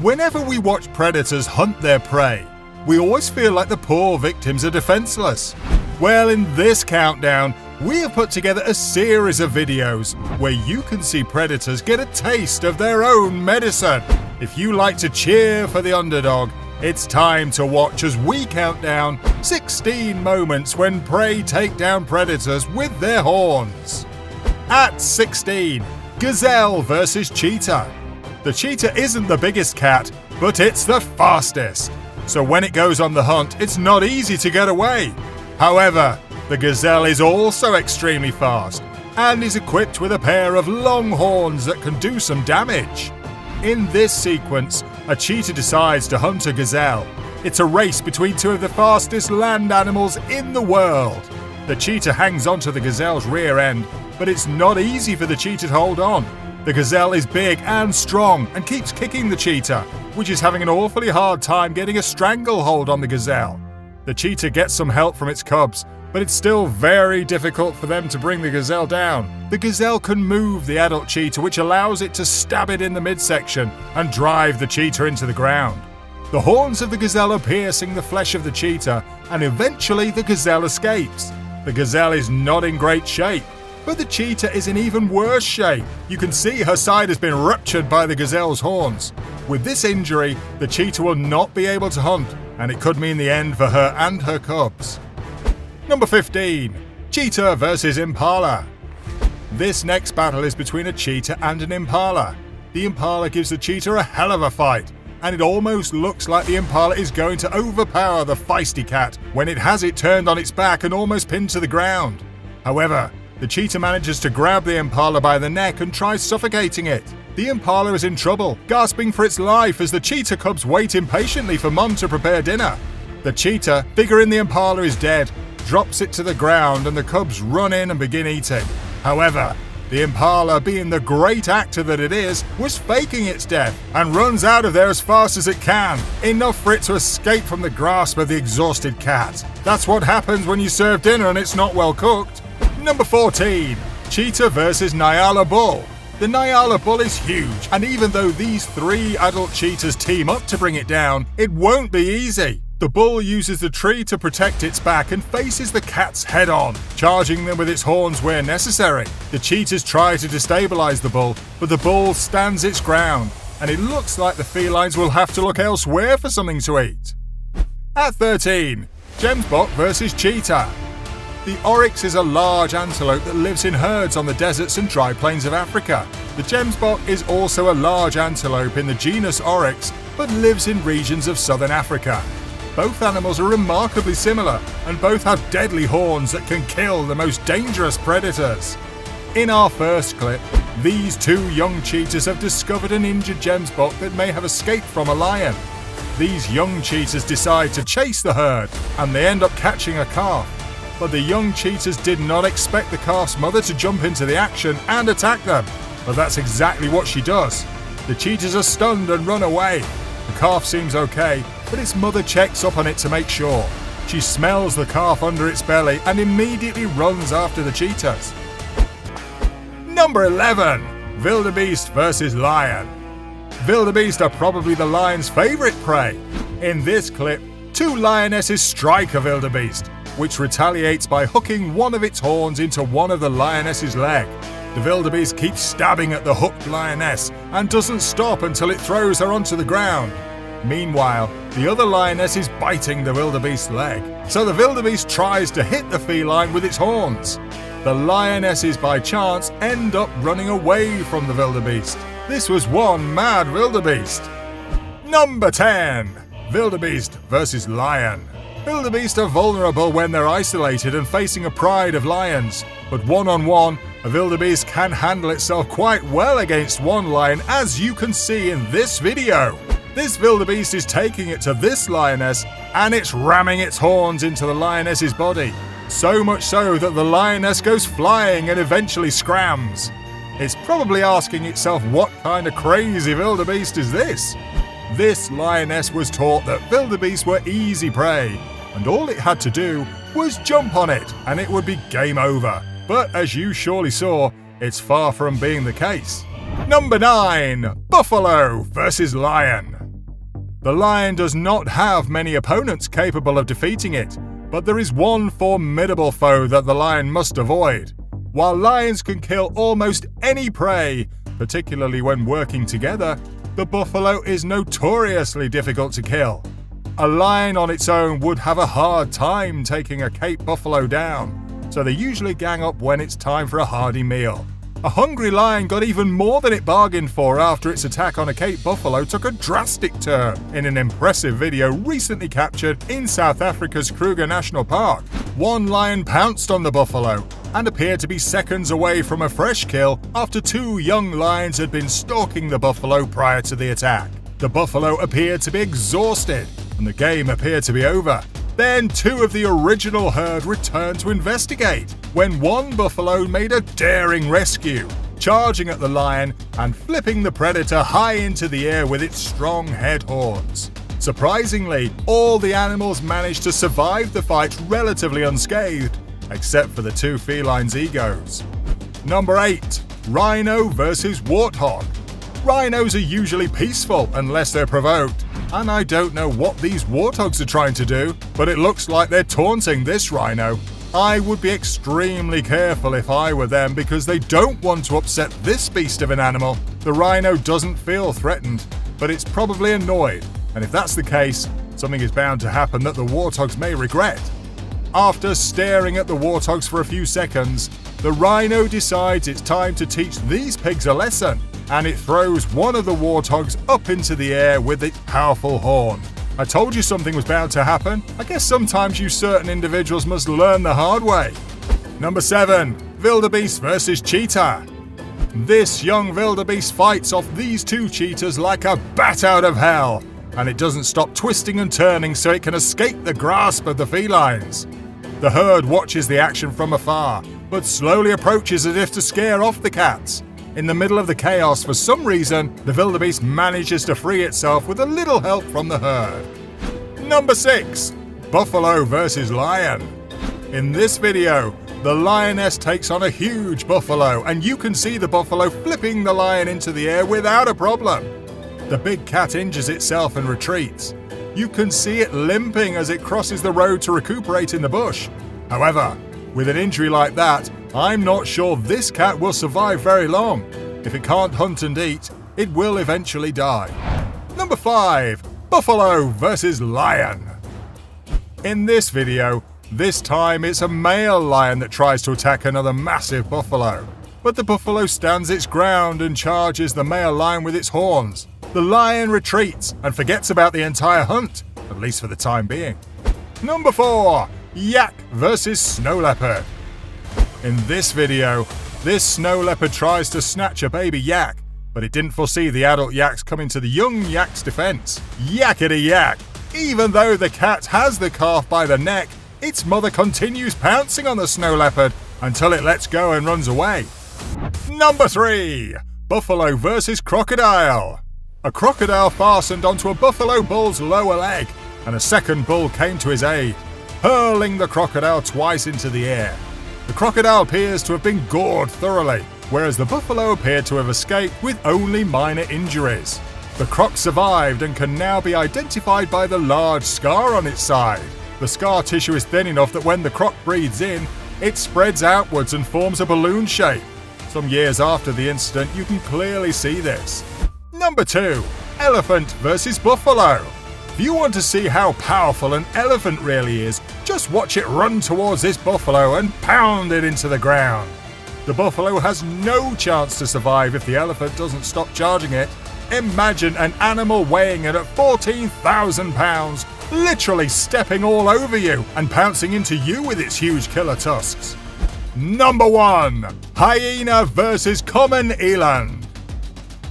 Whenever we watch predators hunt their prey, we always feel like the poor victims are defenseless. Well, in this countdown, we have put together a series of videos where you can see predators get a taste of their own medicine. If you like to cheer for the underdog, it's time to watch as we count down 16 moments when prey take down predators with their horns. At 16, gazelle versus cheetah. The cheetah isn't the biggest cat, but it's the fastest. So when it goes on the hunt, it's not easy to get away. However, the gazelle is also extremely fast and is equipped with a pair of long horns that can do some damage. In this sequence, a cheetah decides to hunt a gazelle. It's a race between two of the fastest land animals in the world. The cheetah hangs onto the gazelle's rear end, but it's not easy for the cheetah to hold on. The gazelle is big and strong and keeps kicking the cheetah, which is having an awfully hard time getting a stranglehold on the gazelle. The cheetah gets some help from its cubs, but it's still very difficult for them to bring the gazelle down. The gazelle can move the adult cheetah, which allows it to stab it in the midsection and drive the cheetah into the ground. The horns of the gazelle are piercing the flesh of the cheetah, and eventually the gazelle escapes. The gazelle is not in great shape, but the cheetah is in even worse shape. You can see her side has been ruptured by the gazelle's horns. With this injury, the cheetah will not be able to hunt, and it could mean the end for her and her cubs. Number 15. Cheetah versus impala. This next battle is between a cheetah and an impala. The impala gives the cheetah a hell of a fight, and it almost looks like the impala is going to overpower the feisty cat when it has it turned on its back and almost pinned to the ground. However, the cheetah manages to grab the impala by the neck and tries suffocating it. The impala is in trouble, gasping for its life as the cheetah cubs wait impatiently for Mom to prepare dinner. The cheetah, figuring the impala is dead, drops it to the ground and the cubs run in and begin eating. However, the impala, being the great actor that it is, was faking its death and runs out of there as fast as it can, enough for it to escape from the grasp of the exhausted cat. That's what happens when you serve dinner and it's not well cooked. Number 14. Cheetah versus Nyala bull. The Nyala bull is huge, and even though these 3 adult cheetahs team up to bring it down, it won't be easy. The bull uses the tree to protect its back and faces the cats head-on, charging them with its horns where necessary. The cheetahs try to destabilize the bull, but the bull stands its ground, and it looks like the felines will have to look elsewhere for something to eat. At 13, Gemsbok versus cheetah. The oryx is a large antelope that lives in herds on the deserts and dry plains of Africa. The Gemsbok is also a large antelope in the genus Oryx, but lives in regions of southern Africa. Both animals are remarkably similar, and both have deadly horns that can kill the most dangerous predators. In our first clip, these 2 young cheetahs have discovered an injured Gemsbok that may have escaped from a lion. These young cheetahs decide to chase the herd, and they end up catching a calf. But the young cheetahs did not expect the calf's mother to jump into the action and attack them. But that's exactly what she does. The cheetahs are stunned and run away. The calf seems okay, but its mother checks up on it to make sure. She smells the calf under its belly and immediately runs after the cheetahs. Number 11. Wildebeest versus lion. Wildebeest are probably the lion's favorite prey. In this clip, 2 lionesses strike a wildebeest, which retaliates by hooking one of its horns into one of the lioness's leg. The wildebeest keeps stabbing at the hooked lioness and doesn't stop until it throws her onto the ground. Meanwhile, the other lioness is biting the wildebeest's leg, so the wildebeest tries to hit the feline with its horns. The lionesses by chance end up running away from the wildebeest. This was one mad wildebeest. Number 10. Wildebeest versus lion. Wildebeest are vulnerable when they're isolated and facing a pride of lions, but one-on-one, a wildebeest can handle itself quite well against one lion, as you can see in this video. This wildebeest is taking it to this lioness, and it's ramming its horns into the lioness's body. So much so that the lioness goes flying and eventually scrams. It's probably asking itself, what kind of crazy wildebeest is this? This lioness was taught that wildebeests were easy prey, and all it had to do was jump on it and it would be game over. But as you surely saw, it's far from being the case. Number 9. Buffalo versus lion. The lion does not have many opponents capable of defeating it, but there is one formidable foe that the lion must avoid. While lions can kill almost any prey, particularly when working together, the buffalo is notoriously difficult to kill. A lion on its own would have a hard time taking a Cape buffalo down, so they usually gang up when it's time for a hearty meal. A hungry lion got even more than it bargained for after its attack on a Cape buffalo took a drastic turn in an impressive video recently captured in South Africa's Kruger National Park. One lion pounced on the buffalo and appeared to be seconds away from a fresh kill after two young lions had been stalking the buffalo prior to the attack. The buffalo appeared to be exhausted and the game appeared to be over. Then two of the original herd returned to investigate, when one buffalo made a daring rescue, charging at the lion and flipping the predator high into the air with its strong head horns. Surprisingly, all the animals managed to survive the fight relatively unscathed, except for the two felines' egos. Number 8. Rhino versus Warthog. Rhinos are usually peaceful unless they're provoked, and I don't know what these warthogs are trying to do, but it looks like they're taunting this rhino. I would be extremely careful if I were them because they don't want to upset this beast of an animal. The rhino doesn't feel threatened, but it's probably annoyed, and if that's the case, something is bound to happen that the warthogs may regret. After staring at the warthogs for a few seconds, the rhino decides it's time to teach these pigs a lesson, and it throws one of the warthogs up into the air with its powerful horn. I told you something was bound to happen. I guess sometimes you certain individuals must learn the hard way. Number 7. Wildebeest versus Cheetah. This young wildebeest fights off these two cheetahs like a bat out of hell, and it doesn't stop twisting and turning so it can escape the grasp of the felines. The herd watches the action from afar, but slowly approaches as if to scare off the cats. In the middle of the chaos, for some reason, the wildebeest manages to free itself with a little help from the herd. Number 6. Buffalo versus Lion. In this video, the lioness takes on a huge buffalo, and you can see the buffalo flipping the lion into the air without a problem. The big cat injures itself and retreats. You can see it limping as it crosses the road to recuperate in the bush. However, with an injury like that, I'm not sure this cat will survive very long. If it can't hunt and eat, it will eventually die. Number 5. Buffalo versus Lion. In this video, this time it's a male lion that tries to attack another massive buffalo. But the buffalo stands its ground and charges the male lion with its horns. The lion retreats and forgets about the entire hunt, at least for the time being. Number 4. Yak versus Snow Leopard. In this video, this snow leopard tries to snatch a baby yak, but it didn't foresee the adult yaks coming to the young yak's defense. Yakety yak! Even though the cat has the calf by the neck, its mother continues pouncing on the snow leopard until it lets go and runs away. Number 3. Buffalo versus Crocodile. A crocodile fastened onto a buffalo bull's lower leg, and a second bull came to his aid, hurling the crocodile twice into the air. The crocodile appears to have been gored thoroughly, whereas the buffalo appeared to have escaped with only minor injuries. The croc survived and can now be identified by the large scar on its side. The scar tissue is thin enough that when the croc breathes in, it spreads outwards and forms a balloon shape. Some years after the incident, you can clearly see this. Number 2. Elephant versus Buffalo. If you want to see how powerful an elephant really is, just watch it run towards this buffalo and pound it into the ground. The buffalo has no chance to survive if the elephant doesn't stop charging it. Imagine an animal weighing in at 14,000 pounds, literally stepping all over you and pouncing into you with its huge killer tusks. Number 1. Hyena versus Common Eland.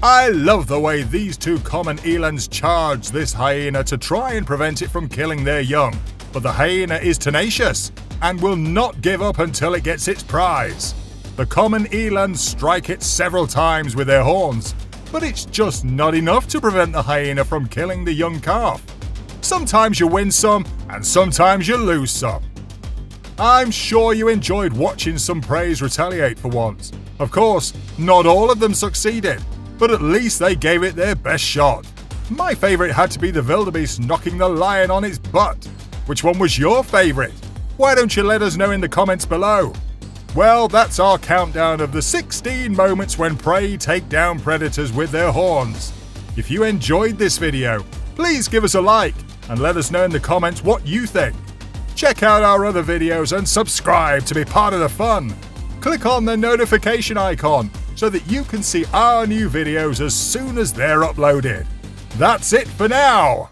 I love the way these two common elands charge this hyena to try and prevent it from killing their young. But the hyena is tenacious and will not give up until it gets its prize. The common elands strike it several times with their horns, but it's just not enough to prevent the hyena from killing the young calf. Sometimes you win some, and sometimes you lose some. I'm sure you enjoyed watching some preys retaliate for once. Of course, not all of them succeeded, but at least they gave it their best shot. My favourite had to be the wildebeest knocking the lion on its butt. Which one was your favourite? Why don't you let us know in the comments below? Well, that's our countdown of the 16 moments when prey take down predators with their horns. If you enjoyed this video, please give us a like and let us know in the comments what you think. Check out our other videos and subscribe to be part of the fun. Click on the notification icon so that you can see our new videos as soon as they're uploaded. That's it for now!